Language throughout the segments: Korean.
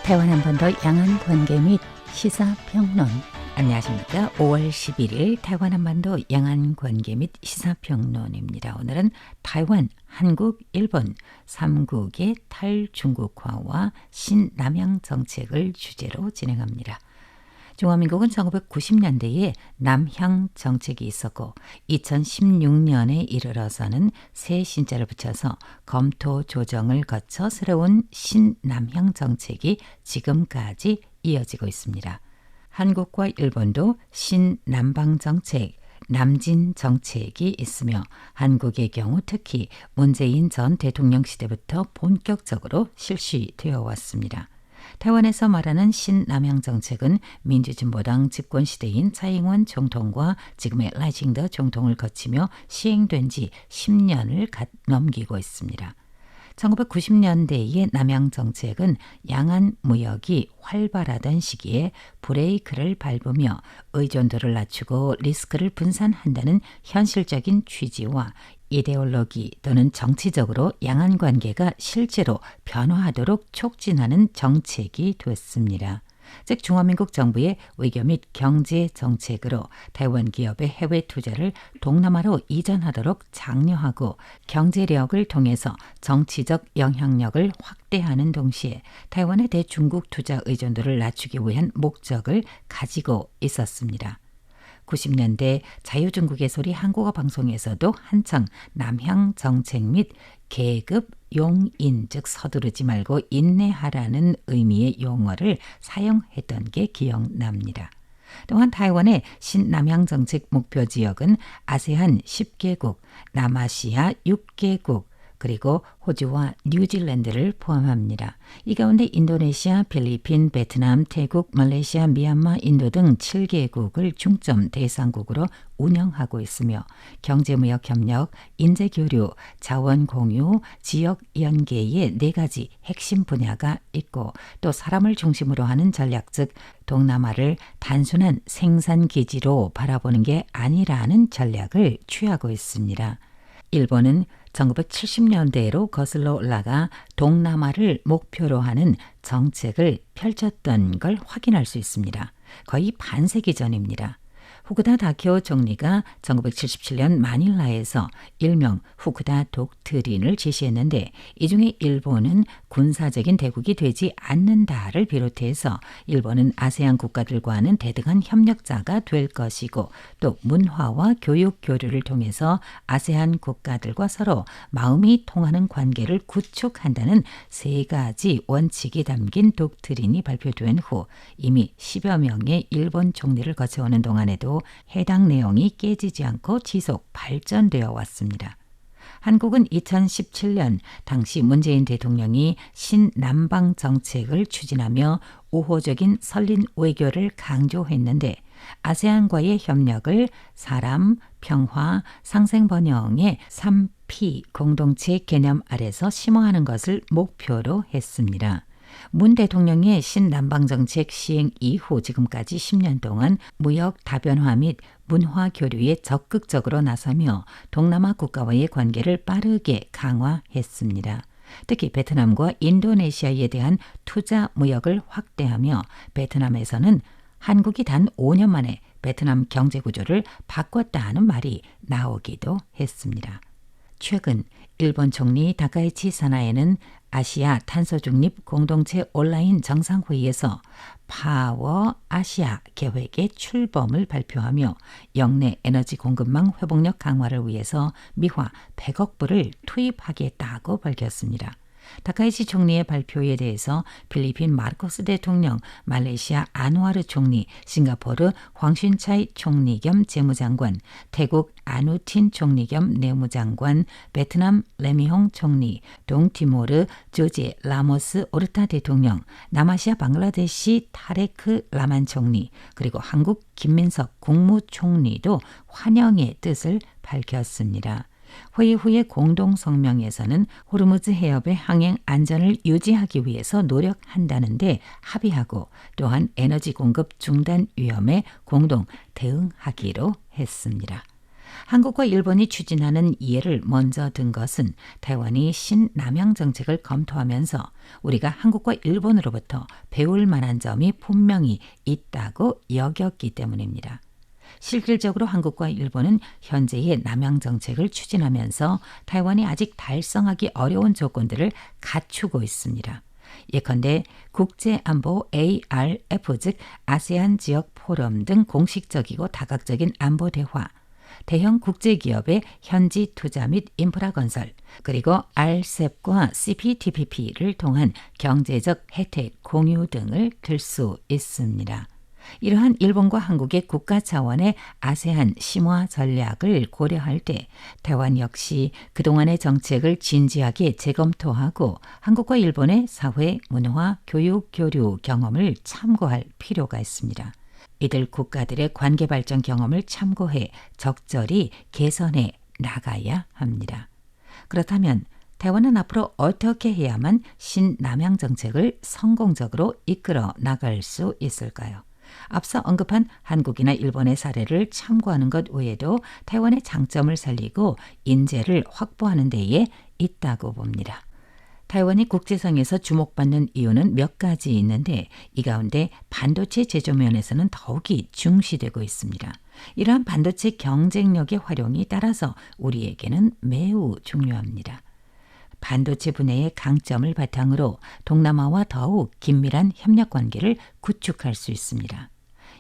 台湾한반도 양안 관계 및 시사평론. 안녕하십니까. 5월 11일台湾한반도 양안 관계 및 시사평론입니다. 오늘은台湾, 한국, 일본 3국의 탈중국화와 신남향 정책을 주제로 진행합니다. 중화민국은 1990년대에 남향 정책이 있었고 2016년에 이르러서는 새 신자를 붙여서 검토 조정을 거쳐 새로운 신남향 정책이 지금까지 이어지고 있습니다. 한국과 일본도 신남방 정책, 남진 정책이 있으며 한국의 경우 특히 문재인 전 대통령 시대부터 본격적으로 실시되어 왔습니다.台湾에서 말하는 신남향 정책은 민주진보당 집권 시대인蔡英원总統과 지금의 라이칭더总統을 거치며 시행된 지 10년을 넘기고 있습니다. 1990년대의 남향 정책은 양안 무역이 활발하던 시기에 브레이크를 밟으며 의존도를 낮추고 리스크를 분산한다는 현실적인 취지와 이데올로기 또는 정치적으로 양안 관계가 실제로 변화하도록 촉진하는 정책이 됐습니다. 즉 중화민국 정부의 외교 및 경제 정책으로台湾기업의 해외 투자를 동남아로 이전하도록 장려하고 경제력을 통해서 정치적 영향력을 확대하는 동시에台湾의 대중국 투자 의존도를 낮추기 위한 목적을 가지고 있었습니다. 90년대 자유중국의 소리 한국어 방송에서도 한창 남향 정책 및 계급 용인, 즉 서두르지 말고 인내하라는 의미의 용어를 사용했던 게 기억납니다. 또한台湾의 신남향 정책 목표 지역은 아세안 10개국, 남아시아 6개국, 그리고 호주와 뉴질랜드를 포함합니다. 이 가운데 인도네시아, 필리핀, 베트남, 태국, 말레이시아, 미얀마, 인도 등 7개국을 중점 대상국으로 운영하고 있으며 경제무역 협력, 인재교류, 자원공유, 지역 연계의 4가지 핵심 분야가 있고 또 사람을 중심으로 하는 전략, 즉 동남아를 단순한 생산기지로 바라보는 게 아니라는 전략을 취하고 있습니다. 일본은 1970년대로 거슬러 올라가 동남아를 목표로 하는 정책을 펼쳤던 걸 확인할 수 있습니다. 거의 반세기 전입니다. 후쿠다 다케오 총리가 1977년 마닐라에서 일명 후쿠다 독트린을 제시했는데 이 중에 일본은 군사적인 대국이 되지 않는다를 비롯해서 일본은 아세안 국가들과는 대등한 협력자가 될 것이고 또 문화와 교육 교류를 통해서 아세안 국가들과 서로 마음이 통하는 관계를 구축한다는 3가지 원칙이 담긴 독트린이 발표된 후 이미 10여 명의 일본 총리를 거쳐오는 동안에도 해당 내용이 깨지지 않고 지속 발전되어 왔습니다. 한국은 2017년 당시 문재인 대통령이 신남방 정책을 추진하며 우호적인 설린 외교를 강조했는데 아세안과의 협력을 사람, 평화, 상생번영의 3P 공동체 개념 아래서 심화하는 것을 목표로 했습니다. 문 대통령의 신남방 정책 시행 이후 지금까지 10년 동안 무역 다변화 및 문화 교류에 적극적으로 나서며 동남아 국가와의 관계를 빠르게 강화했습니다. 특히 베트남과 인도네시아에 대한 투자 무역을 확대하며 베트남에서는 한국이 단 5년 만에 베트남 경제 구조를 바꿨다 하는 말이 나오기도 했습니다. 최근 일본 총리 다카이치 사나에는 아시아 탄소중립 공동체 온라인 정상회의에서 파워 아시아 계획의 출범을 발표하며 역내 에너지 공급망 회복력 강화를 위해서 미화 100억 불을 투입하겠다고 밝혔습니다. 다카이치 총리의 발표에 대해서 필리핀 마르코스 대통령, 말레이시아 안와르 총리, 싱가포르 황신차이 총리 겸 재무장관, 태국 아누틴 총리 겸 내무장관, 베트남 레미홍 총리, 동티모르 조제 라모스 오르타 대통령, 남아시아 방글라데시 타레크 라만 총리, 그리고 한국 김민석 국무총리도 환영의 뜻을 밝혔습니다. 회의 후에 공동성명에서는 호르무즈 해협의 항행 안전을 유지하기 위해서 노력한다는데 합의하고 또한 에너지 공급 중단 위험에 공동 대응하기로 했습니다. 한국과 일본이 추진하는 이해를 먼저 든 것은台湾이 신남양 정책을 검토하면서 우리가 한국과 일본으로부터 배울 만한 점이 분명히 있다고 여겼기 때문입니다. 실질적으로 한국과 일본은 현재의 남양 정책을 추진하면서台湾이 아직 달성하기 어려운 조건들을 갖추고 있습니다. 예컨대 국제안보 ARF 즉 아세안 지역 포럼 등 공식적이고 다각적인 안보 대화, 대형 국제기업의 현지 투자 및 인프라 건설, 그리고 RCEP과 CPTPP를 통한 경제적 혜택 공유 등을 들 수 있습니다. 이러한 일본과 한국의 국가 차원의 아세안 심화 전략을 고려할 때台湾 역시 그동안의 정책을 진지하게 재검토하고 한국과 일본의 사회, 문화, 교육, 교류 경험을 참고할 필요가 있습니다. 이들 국가들의 관계 발전 경험을 참고해 적절히 개선해 나가야 합니다. 그렇다면台湾은 앞으로 어떻게 해야만 신남양 정책을 성공적으로 이끌어 나갈 수 있을까요? 앞서 언급한 한국이나 일본의 사례를 참고하는 것 외에도台湾의 장점을 살리고 인재를 확보하는 데에 있다고 봅니다.台湾이 국제상에서 주목받는 이유는 몇 가지 있는데 이 가운데 반도체 제조 면에서는 더욱이 중시되고 있습니다. 이러한 반도체 경쟁력의 활용이 따라서 우리에게는 매우 중요합니다. 반도체 분야의 강점을 바탕으로 동남아와 더욱 긴밀한 협력 관계를 구축할 수 있습니다.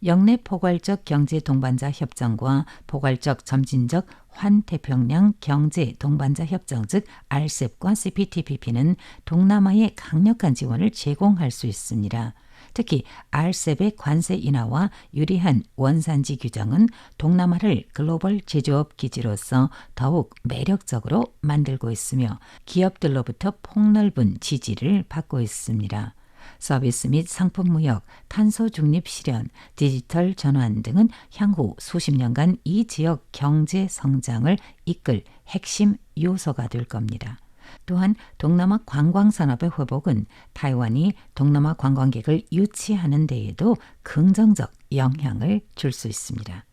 영내 포괄적 경제 동반자 협정과 포괄적 점진적 환태평양 경제 동반자 협정 즉 RCEP과 CPTPP는 동남아에 강력한 지원을 제공할 수 있습니다. 특히 RCEP의 관세 인하와 유리한 원산지 규정은 동남아를 글로벌 제조업 기지로서 더욱 매력적으로 만들고 있으며 기업들로부터 폭넓은 지지를 받고 있습니다. 서비스 및 상품 무역, 탄소 중립 실현, 디지털 전환 등은 향후 수십 년간 이 지역 경제 성장을 이끌 핵심 요소가 될 겁니다. 또한 동남아 관광산업의 회복은台湾이 동남아 관광객을 유치하는 데에도 긍정적 영향을 줄 수 있습니다.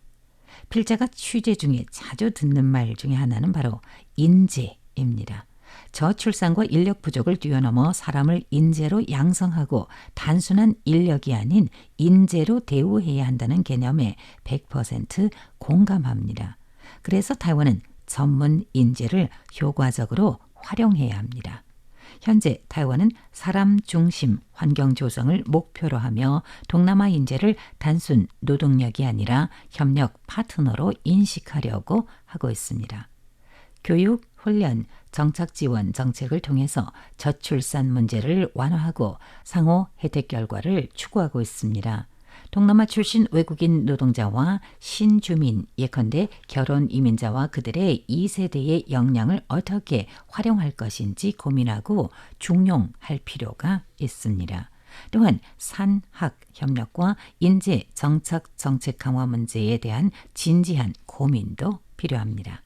필자가 취재 중에 자주 듣는 말 중에 하나는 바로 인재입니다. 저출산과 인력 부족을 뛰어넘어 사람을 인재로 양성하고 단순한 인력이 아닌 인재로 대우해야 한다는 개념에 100% 공감합니다. 그래서台湾은 전문 인재를 효과적으로 활용해야 합니다. 현재台湾은 사람 중심 환경 조성을 목표로 하며 동남아 인재를 단순 노동력이 아니라 협력 파트너로 인식하려고 하고 있습니다. 교육, 훈련, 정착 지원 정책을 통해서 저출산 문제를 완화하고 상호 혜택 결과를 추구하고 있습니다. 동남아 출신 외국인 노동자와 신주민, 예컨대 결혼 이민자와 그들의 2세대의 역량을 어떻게 활용할 것인지 고민하고 중용할 필요가 있습니다. 또한 산학 협력과 인재 정착 정책 강화 문제에 대한 진지한 고민도 필요합니다.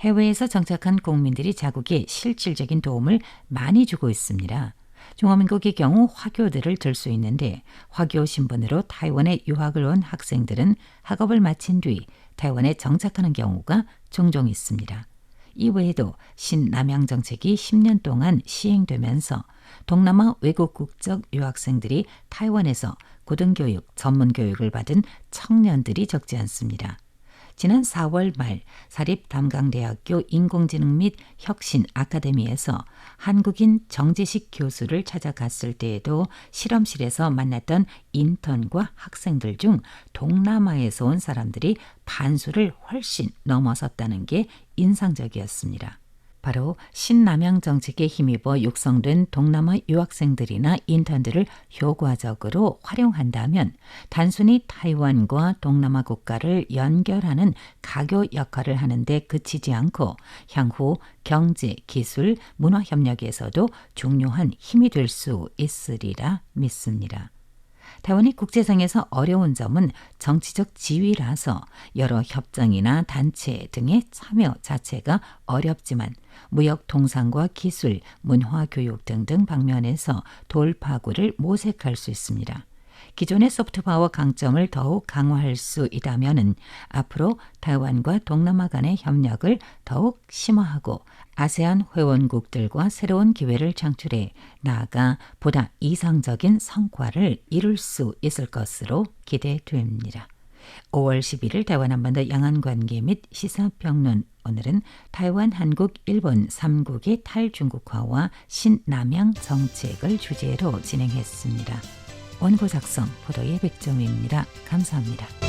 해외에서 정착한 국민들이 자국에 실질적인 도움을 많이 주고 있습니다. 중화민국의 경우 화교들을 들 수 있는데 화교 신분으로台湾에 유학을 온 학생들은 학업을 마친 뒤台湾에 정착하는 경우가 종종 있습니다. 이외에도 신남양 정책이 10년 동안 시행되면서 동남아 외국 국적 유학생들이台湾에서 고등교육, 전문교육을 받은 청년들이 적지 않습니다. 지난 4월 말 사립담강대학교 인공지능 및 혁신 아카데미에서 한국인 정재식 교수를 찾아갔을 때에도 실험실에서 만났던 인턴과 학생들 중 동남아에서 온 사람들이 반수를 훨씬 넘어섰다는 게 인상적이었습니다. 바로 신남양 정책에 힘입어 육성된 동남아 유학생들이나 인턴들을 효과적으로 활용한다면 단순히台湾과 동남아 국가를 연결하는 가교 역할을 하는데 그치지 않고 향후 경제, 기술, 문화 협력에서도 중요한 힘이 될 수 있으리라 믿습니다.台湾이 국제상에서 어려운 점은 정치적 지위라서 여러 협정이나 단체 등의 참여 자체가 어렵지만 무역 통상과 기술, 문화 교육 등등 방면에서 돌파구를 모색할 수 있습니다. 기존의 소프트파워 강점을 더욱 강화할 수 있다면은 앞으로台湾과 동남아 간의 협력을 더욱 심화하고 아세안 회원국들과 새로운 기회를 창출해 나아가 보다 이상적인 성과를 이룰 수 있을 것으로 기대됩니다. 5월 11일台湾 한반도 양안관계 및 시사평론 오늘은台湾, 한국, 일본 3국의 탈중국화와 신남향 정책을 주제로 진행했습니다. 원고 작성 포도의 백점입니다. 감사합니다.